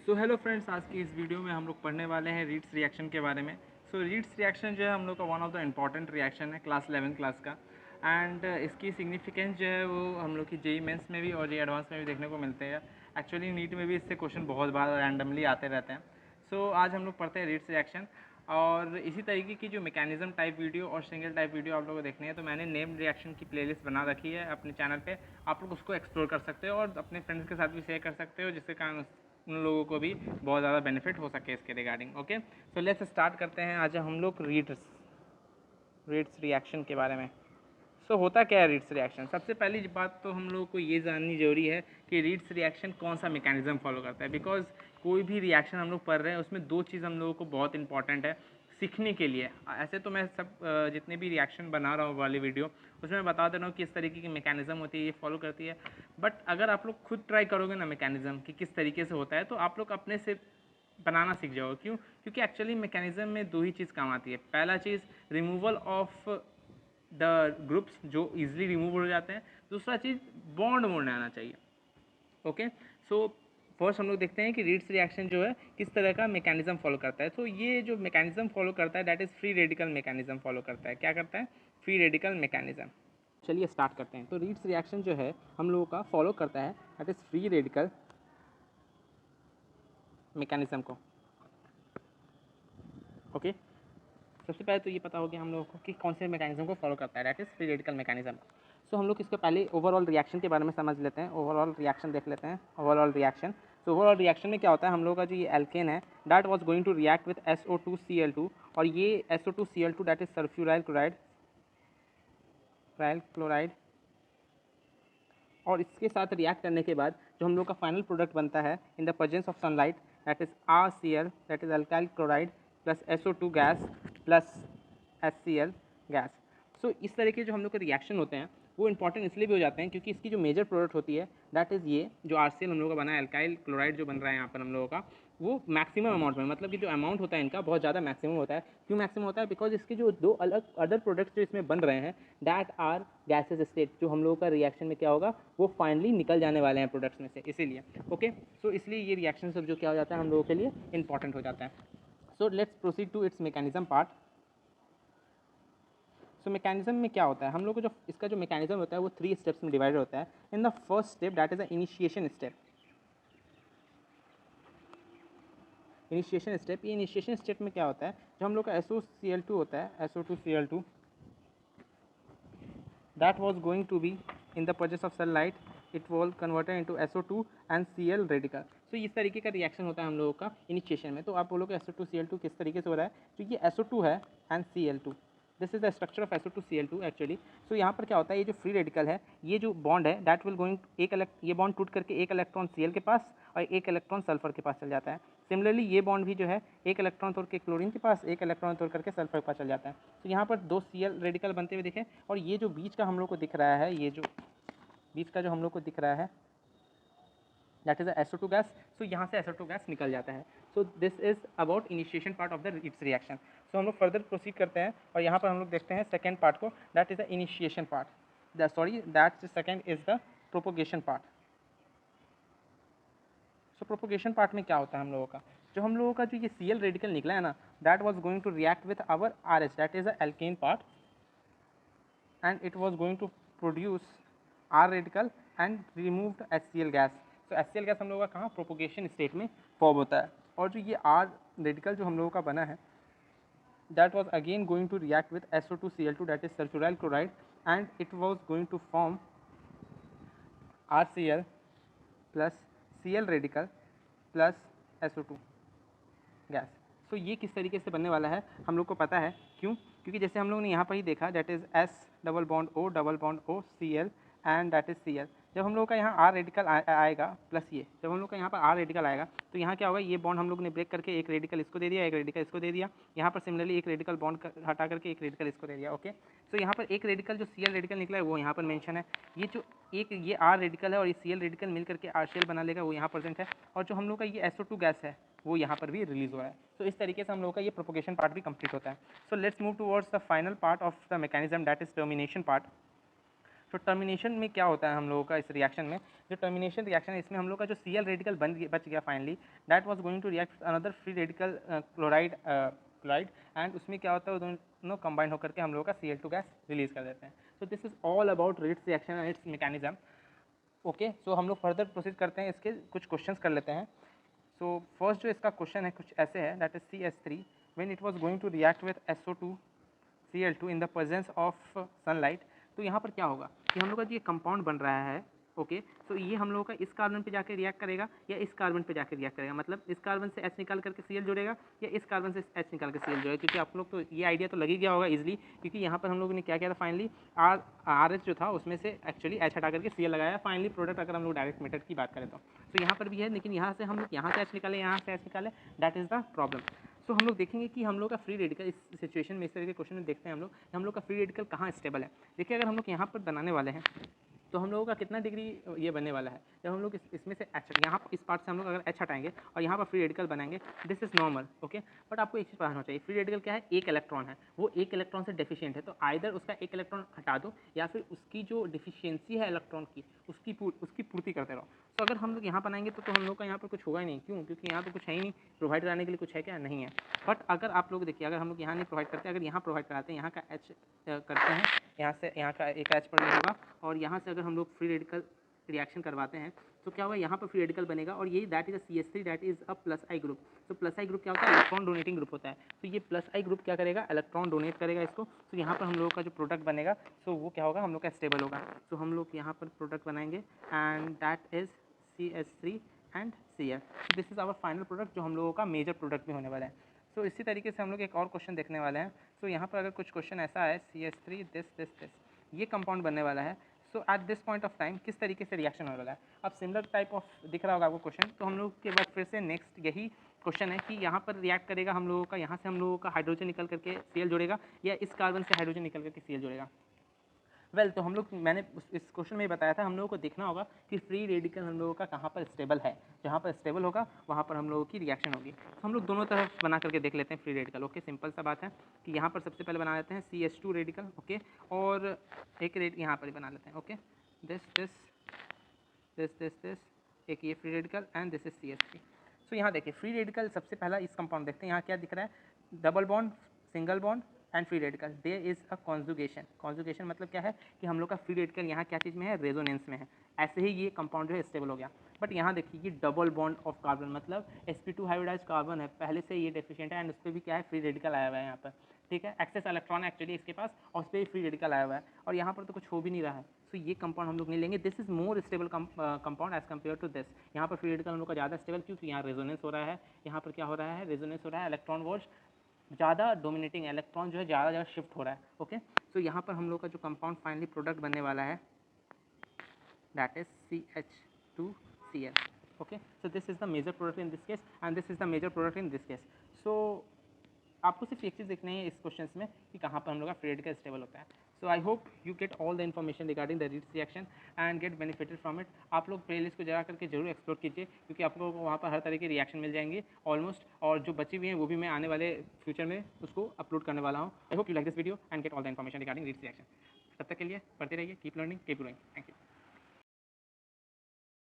So hello friends, आज की इस वीडियो में हम लोग पढ़ने वाले हैं रीड्स रिएक्शन के बारे में। सो रीड्स रिएक्शन जो है हम लोग का one of the important reaction है क्लास 11 क्लास का। एंड इसकी सिग्निफिकेंस जो है वो हम लोग की जेई मेंस में भी और जेई एडवांस में भी देखने को मिलते हैं। एक्चुअली नीट में भी इससे क्वेश्चन बहुत बार रैंडमली आते रहते हैं। सो आज हम लोग पढ़ते हैं रीड्स रिएक्शन। और इसी तरीके की जो मैकेनिज्म टाइप वीडियो और सिंगल टाइप वीडियो आप लोगों को देखनी है तो मैंने नेम रिएक्शन की प्लेलिस्ट बना रखी है अपने चैनल पे। आप लोग उसको एक्सप्लोर कर सकते हो और अपने फ्रेंड्स के साथ भी शेयर कर सकते हो, जिसके कारण उन लोगों को भी बहुत ज़्यादा बेनिफिट हो सके इसके regarding. Okay, so let's start करते हैं आज हम लोग रीड्स रिएक्शन के बारे में। सो होता क्या है रीड्स रिएक्शन? सबसे पहली बात तो हम लोगों को ये जाननी जरूरी है कि रीड्स रिएक्शन कौन सा मैकेनिज्म फॉलो करता है। बिकॉज कोई भी रिएक्शन हम लोग पढ़ रहे हैं उसमें दो चीज़ हम लोगों को बहुत इंपॉर्टेंट है सीखने के लिए। ऐसे तो मैं सब जितने भी रिएक्शन बना रहा हूँ वाली वीडियो उसमें मैं बता दे रहा हूँ कि इस तरीके की मैकेनिज्म होती है, ये फॉलो करती है। बट अगर आप लोग खुद ट्राई करोगे ना मैकेनिज्म कि किस तरीके से होता है तो आप लोग अपने से बनाना सीख जाओगे। क्यों? क्योंकि एक्चुअली मैकेनिज्म में दो ही चीज़ काम आती है। पहला चीज़ रिमूवल ऑफ द ग्रुप्स जो इजीली रिमूव हो जाते हैं। दूसरा चीज़ बॉन्ड मोड़ने आना चाहिए। ओके, सो फर्स्ट हम लोग देखते हैं कि रीड्स रिएक्शन जो है किस तरह का मैकेनिज्म फॉलो करता है। तो ये जो मैकेनिज्म फॉलो करता है that is free radical mechanism follow करता है। क्या करता है? Free radical mechanism. चलिए स्टार्ट करते हैं। तो रीड्स रिएक्शन जो है हम लोगों का फॉलो करता है that is free radical mechanism को। ओके, सबसे पहले तो ये पता हो गया हम लोगों को कि कौन से मैकेनिज्म को फॉलो करता है, that is free radical mechanism. So हम लोग इसके पहले ओवरऑल रिएक्शन के बारे में समझ लेते हैं। ओवरऑल रिएक्शन देख लेते हैं। Overall reaction, so overall reaction में क्या होता है, हम लोगों का जो ये एल्केन है that was going to react with SO2Cl2 और ये SO2Cl2 that is sulphuryl chloride और इसके साथ रिएक्ट करने के बाद जो हम लोग का फाइनल प्रोडक्ट बनता है in the presence of sunlight that is RCl that is alkyl chloride plus SO2 gas plus HCl gas. So इस तरह के जो हम लोग के रिएक्शन होते हैं वो इंपॉर्टेंट इसलिए भी हो जाते हैं क्योंकि इसकी जो मेजर प्रोडक्ट होती है दैट इज़ ये जो RCl हम लोग का बना है, अल्काइल क्लोराइड जो बन रहा है यहाँ पर हम लोगों का, वो मैक्सिमम अमाउंट में, मतलब कि जो अमाउंट होता है इनका बहुत ज़्यादा मैक्सिमम होता है। क्यों मैक्सिमम होता है? बिकॉज इसके जो दो अलग अदर प्रोडक्ट्स जो इसमें बन रहे हैं दैट आर गैसेज स्टेट, जो हम लोगों का रिएक्शन में क्या होगा वो फाइनली निकल जाने वाले हैं प्रोडक्ट्स में से, इसीलिए। ओके, सो इसलिए ये रिएक्शन सब जो क्या हो जाता है हम लोगों के लिए इंपॉर्टेंट हो जाता है। So let's proceed to its mechanism part. So mechanism में क्या होता है, हम लोग को जो इसका जो मैकेनिज्म होता है वो 3 स्टेप्स में डिवाइडेड होता है। In the first step that is the initiation step. Initiation step, ये इनिशिएशन स्टेप में क्या होता है, जो हम लोग का SOCl2 होता है, SO2Cl2 that was going to be in the presence of sunlight, it was converted into SO2 and Cl radical। तो इस तरीके का रिएक्शन होता है हम लोगों का इनिशिएशन में। तो आप बोलोगे SO2Cl2 किस तरीके से हो रहा है, तो ये SO2 है and Cl2, this is the structure of SO2Cl2 actually. So यहाँ पर क्या होता है, ये जो फ्री रेडिकल है, ये जो बॉन्ड है दैट विल गोइंग ये बॉन्ड टूट करके एक इलेक्ट्रॉन Cl के पास और एक इलेक्ट्रॉन सल्फर के पास चल जाता है। सिमिलरली ये बॉन्ड भी जो है एक इलेक्ट्रॉन तोड़ के क्लोरीन के पास, एक इलेक्ट्रॉन तोड़ करके सल्फर के पास चल जाता है। तो यहाँ पर 2 Cl रेडिकल बनते हुए दिखे और ये जो बीच का हम लोग को दिख रहा है, ये जो बीच का जो हम लोग को दिख रहा है दैट इज SO2 गैस। सो यहाँ से SO2 गैस निकल जाता है। So this is about initiation part of the Reed's reaction. So हम लोग फर्दर प्रोसीड करते हैं और यहाँ पर हम लोग देखते हैं सेकेंड पार्ट को, that is the initiation part, that second is the propagation part. So propagation part में क्या होता है हम लोगों का, जो हम लोगों का जो ये Cl रेडिकल निकला है ना that was going to react with our RH that is the alkane part and it was going to produce R radical and removed HCl gas। तो HCl गैस हम लोगों का कहाँ प्रोपोगेशन स्टेट में form होता है। और जो ये R रेडिकल जो हम लोगों का बना है that was again going to react with SO2Cl2 that is sulfuryl chloride and it was going to form RCl plus Cl radical plus SO2 gas. So ये किस तरीके से बनने वाला है हम लोग को पता है। क्यों? क्योंकि जैसे हम लोग ने यहाँ पर ही देखा that is S double bond O Cl and that is Cl। जब हम लोग का यहाँ R रेडिकल आएगा प्लस ये, जब हम लोग का यहाँ पर R रेडिकल आएगा तो यहाँ क्या होगा, ये बॉन्ड हम लोग ने ब्रेक करके एक रेडिकल इसको दे दिया, एक रेडिकल इसको दे दिया। यहाँ पर सिमिलरली एक रेडिकल बॉन्ड हटा करके एक रेडिकल इसको दे दिया। ओके, सो यहाँ पर एक रेडिकल जो Cl रेडिकल निकला है वो यहाँ पर मेंशन है। ये जो एक ये R रेडिकल है और ये Cl रेडिकल मिल करके RCl बना लेगा, वो यहाँ प्रेजेंट है। और जो हम लोग का ये SO2 गैस है वो यहाँ पर भी रिलीज हो रहा है। तो इस तरीके से हम लोग का ये प्रोपोगेशन पार्ट भी कंप्लीट होता है। So let's move towards the final part of the mechanism that is termination part. तो टर्मिनेशन में क्या होता है हम लोगों का इस रिएक्शन में, जो टर्मिनेशन रिएक्शन है इसमें हम लोग का जो Cl रेडिकल बच गया finally, that was going to react another free radical chloride and उसमें क्या होता है वो दोनों कंबाइन होकर के हम लोग का Cl2 गैस रिलीज कर देते हैं। तो this is all about Reed's reaction and its mechanism. Okay, so हम लोग फर्दर प्रोसीड करते हैं, इसके कुछ क्वेश्चंस कर लेते हैं। सो फर्स्ट जो इसका क्वेश्चन है कुछ ऐसे है, that is CH3 when it was going to react with SO2 Cl2 in the presence of sunlight. तो यहाँ पर क्या होगा कि हम लोग का ये कंपाउंड बन रहा है। ओके, तो ये हम लोगों का इस कार्बन पे जाके रिएक्ट करेगा या इस कार्बन पे जाके रिएक्ट करेगा, मतलब इस कार्बन से H निकाल करके Cl जुड़ेगा या इस कार्बन से H निकाल के Cl जुड़ेगा, क्योंकि आप लोग तो ये आइडिया तो लग ही गया होगा इजीली, क्योंकि यहाँ पर हम लोगों ने क्या किया था फाइनली RH जो था उसमें से एक्चुअली H हटा करके Cl लगाया फाइनली प्रोडक्ट। अगर हम लोग डायरेक्ट मेथड की बात करें तो यहाँ पर भी है, लेकिन यहाँ से हम लोग यहाँ से H निकाले यहाँ से H निकाले, दैट इज़ द प्रॉब्लम। तो हम लोग देखेंगे कि हम लोग का फ्री रेडिकल इस सिचुएशन में, इस तरह के क्वेश्चन में देखते हैं हम लोग का फ्री रेडिकल कहाँ स्टेबल है। देखिए अगर हम लोग यहाँ पर बनाने वाले हैं तो हम लोगों का कितना डिग्री ये बनने वाला है, जब हम लोग इसमें से H यहाँ इस पार्ट से हम लोग अगर H हटाएंगे और यहाँ पर फ्री रेडिकल बनाएंगे, this is normal. Okay, but आपको एक चीज़ पता होना चाहिए, फ्री रेडिकल क्या है, एक इलेक्ट्रॉन है, वो एक इलेक्ट्रॉन से डेफिशिएंट है, तो आइदर उसका एक इलेक्ट्रॉन हटा दो या फिर उसकी जो डिफिशियंसी है इलेक्ट्रॉन की उसकी पूर्ति करते रहो। तो अगर हम लोग यहाँ बनाएंगे तो हम लोग का यहाँ पर कुछ होगा ही नहीं। क्यों? क्योंकि यहाँ पर कुछ है ही नहीं, प्रोवाइड कराने के लिए कुछ है क्या? नहीं है। बट अगर आप लोग देखिए, अगर हम लोग यहाँ नहीं प्रोवाइड करते, अगर यहाँ प्रोवाइड कराते हैं, यहाँ का H करते हैं, यहाँ से यहाँ का एक H पर होगा और यहाँ से अगर हम लोग फ्री रेडिकल रिएक्शन करवाते हैं तो क्या होगा, यहाँ पर फ्री रेडिकल बनेगा और ये that is a CH3 that is a plus I group. तो प्लस आई ग्रुप क्या होता है, इलेक्ट्रॉन डोनेटिंग ग्रुप होता है। तो ये प्लस आई ग्रुप क्या करेगा, इलेक्ट्रॉन डोनेट करेगा इसको। तो यहाँ पर हम लोगों का जो प्रोडक्ट बनेगा सो वो क्या होगा, हम लोग का स्टेबल होगा। तो हम लोग यहाँ पर प्रोडक्ट बनाएंगे and that is CH3 and Cl। This is our final product जो हम लोगों का मेजर प्रोडक्ट भी होने वाला है। सो इसी तरीके से हम लोग एक और क्वेश्चन देखने वाले हैं। सो यहाँ पर अगर कुछ क्वेश्चन ऐसा है, CH3 दिस ये कंपाउंड बनने वाला है। So at this point of time किस तरीके से रिएक्शन होने वाला है। अब सिमिलर टाइप ऑफ दिख रहा होगा आपको क्वेश्चन, तो हम लोग के बाद फिर से नेक्स्ट यही क्वेश्चन है कि यहाँ पर रिएक्ट करेगा हम लोगों का, यहाँ से हम लोगों का हाइड्रोजन निकल करके Cl जुड़ेगा या इस कार्बन से हाइड्रोजन निकल करके Cl जुड़ेगा। वेल तो हम लोग, मैंने इस क्वेश्चन में बताया था हम लोगों को देखना होगा कि फ्री रेडिकल हम लोगों का कहाँ पर स्टेबल है, जहाँ पर स्टेबल होगा वहाँ पर हम लोगों की रिएक्शन होगी। तो हम लोग दोनों तरफ बना करके देख लेते हैं फ्री रेडिकल। ओके, सिंपल सा बात है कि यहाँ पर सबसे पहले बना लेते हैं CH2 रेडिकल। ओके, और एक यहाँ पर ही बना लेते हैं। ओके, दिस एक ये free radical and this is CH3। सो यहाँ देखिए फ्री रेडिकल सबसे पहला इस कंपाउंड देखते हैं, यहाँ क्या दिख रहा है, double bond, single bond and free radical, there is a conjugation. Conjugation मतलब क्या है कि हम लोग का फ्री रेडिकल यहाँ क्या चीज़ में है, रेजोनेंस में है। ऐसे ही ये कंपाउंड जो है स्टेबल हो गया। बट यहाँ देखिए ये डबल बॉन्ड ऑफ कार्बन, मतलब sp2 हाइब्रिडाइज कार्बन है, पहले से ये डेफिशिएंट है एंड उस पर भी क्या है, फ्री रेडिकल आया हुआ है यहाँ पर। ठीक है, एक्सेस इलेक्ट्रॉन है एक्चुअली इसके पास और उस पर भी फ्री रेडिकल आया हुआ है और यहाँ पर तो कुछ हो भी नहीं रहा है। सो ये कंपाउंड हम लोग नहीं लेंगे। This is more stable compound as compare to this. यहाँ पर फ्री रेडिकल हम लोग का ज़्यादा स्टेबल, क्योंकि यहाँ रेजोनेंस हो रहा है, यहाँ पर क्या हो रहा है, रेजोनेंस हो रहा है, इलेक्ट्रॉन वॉल्स ज़्यादा डोमिनेटिंग, इलेक्ट्रॉन जो है ज़्यादा शिफ्ट हो रहा है। ओके, सो यहाँ पर हम लोग का जो कंपाउंड फाइनली प्रोडक्ट बनने वाला है that is CH2Cl। Okay, so this is the major product in this case and this is the major product in this case. So आपको सिर्फ एक चीज़ देखनी है इस क्वेश्चन में कि कहाँ पर हम लोग का फ्री रेडिकल स्टेबल होता है। So I hope you get all the information regarding the Reed's reaction and get benefited from it. आप लोग प्लेलिस्ट को जा करके जरूर एक्सप्लोर कीजिए, क्योंकि आपको वहाँ पर हर तरह के रिएक्शन मिल जाएंगे ऑलमोस्ट, और जो बची हुई हैं वो भी मैं आने वाले फ्यूचर में उसको अपलोड करने वाला हूँ। आई hope you like this video and gate all the information regarding reads reaction. तब तक के लिए पढ़ते रहिए, keep learning, keep growing. Thank you.